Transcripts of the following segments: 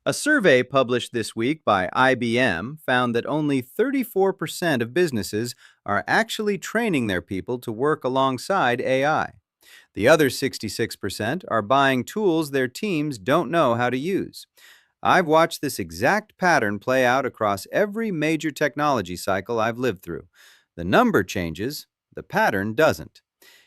A survey published this week by IBM found that only 34% of businesses are actually training their people to work alongside AI. The other 66% are buying tools their teams don't know how to use. I've watched this exact pattern play out across every major technology cycle I've lived through. The number changes, the pattern doesn't.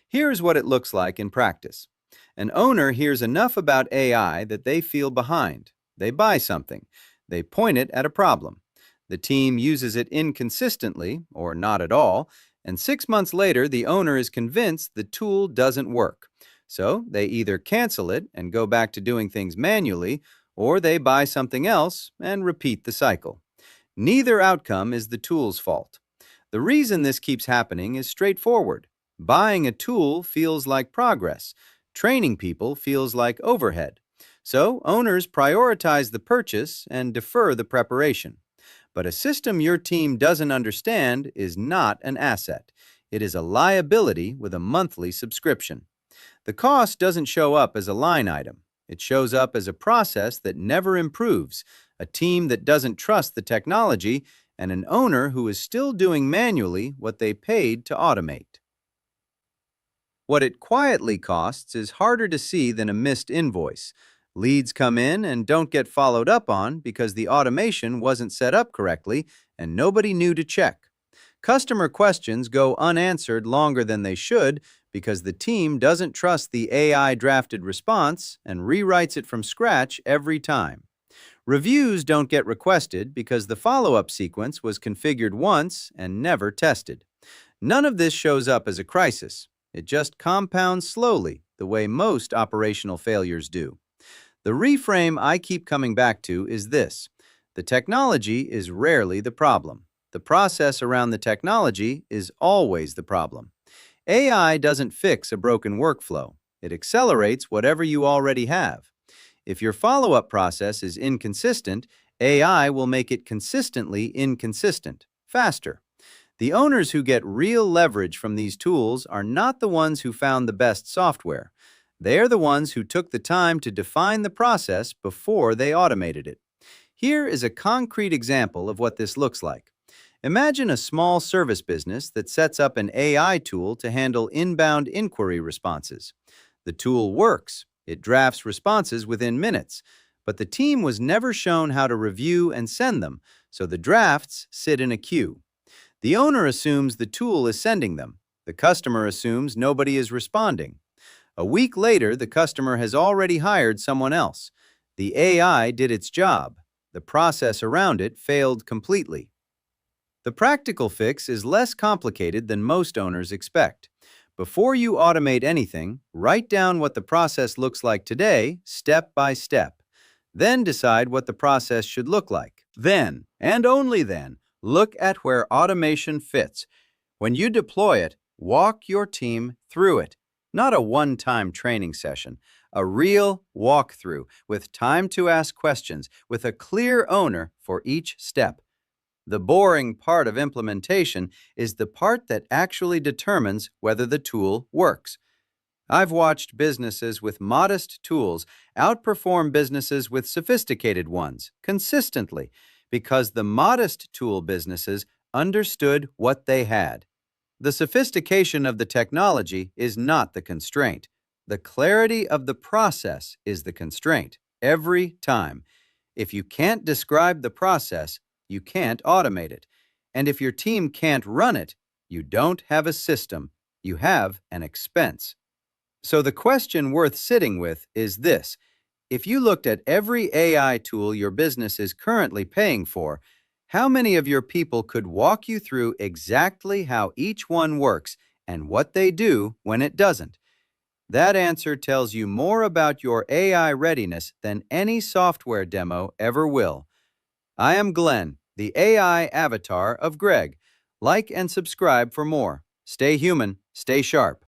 Here's what it looks like in practice. An owner hears enough about AI that they feel behind. They buy something. They point it at a problem. The team uses it inconsistently, or not at all, and 6 months later, the owner is convinced the tool doesn't work. So they either cancel it and go back to doing things manually, or they buy something else and repeat the cycle. Neither outcome is the tool's fault. The reason this keeps happening is straightforward. Buying a tool feels like progress. Training people feels like overhead. So owners prioritize the purchase and defer the preparation. But a system your team doesn't understand is not an asset. It is a liability with a monthly subscription. The cost doesn't show up as a line item. It shows up as a process that never improves, a team that doesn't trust the technology, and an owner who is still doing manually what they paid to automate. What it quietly costs is harder to see than a missed invoice. Leads come in and don't get followed up on because the automation wasn't set up correctly and nobody knew to check. Customer questions go unanswered longer than they should because the team doesn't trust the AI-drafted response and rewrites it from scratch every time. Reviews don't get requested because the follow-up sequence was configured once and never tested. None of this shows up as a crisis. It just compounds slowly, the way most operational failures do. The reframe I keep coming back to is this: the technology is rarely the problem. The process around the technology is always the problem. AI doesn't fix a broken workflow. It accelerates whatever you already have. If your follow-up process is inconsistent, AI will make it consistently inconsistent, faster. The owners who get real leverage from these tools are not the ones who found the best software. They are the ones who took the time to define the process before they automated it. Here is a concrete example of what this looks like. Imagine a small service business that sets up an AI tool to handle inbound inquiry responses. The tool works. It drafts responses within minutes, but the team was never shown how to review and send them, so the drafts sit in a queue. The owner assumes the tool is sending them. The customer assumes nobody is responding. A week later, the customer has already hired someone else. The AI did its job. The process around it failed completely. The practical fix is less complicated than most owners expect. Before you automate anything, write down what the process looks like today, step by step. Then decide what the process should look like. Then, and only then, look at where automation fits. When you deploy it, walk your team through it. Not a one-time training session, a real walkthrough with time to ask questions, with a clear owner for each step. The boring part of implementation is the part that actually determines whether the tool works. I've watched businesses with modest tools outperform businesses with sophisticated ones consistently because the modest tool businesses understood what they had. The sophistication of the technology is not the constraint. The clarity of the process is the constraint, every time. If you can't describe the process, you can't automate it. And if your team can't run it, you don't have a system. You have an expense. So the question worth sitting with is this: if you looked at every AI tool your business is currently paying for, how many of your people could walk you through exactly how each one works and what they do when it doesn't? That answer tells you more about your AI readiness than any software demo ever will. I am Glenn, the AI avatar of Greg. Like and subscribe for more. Stay human, stay sharp.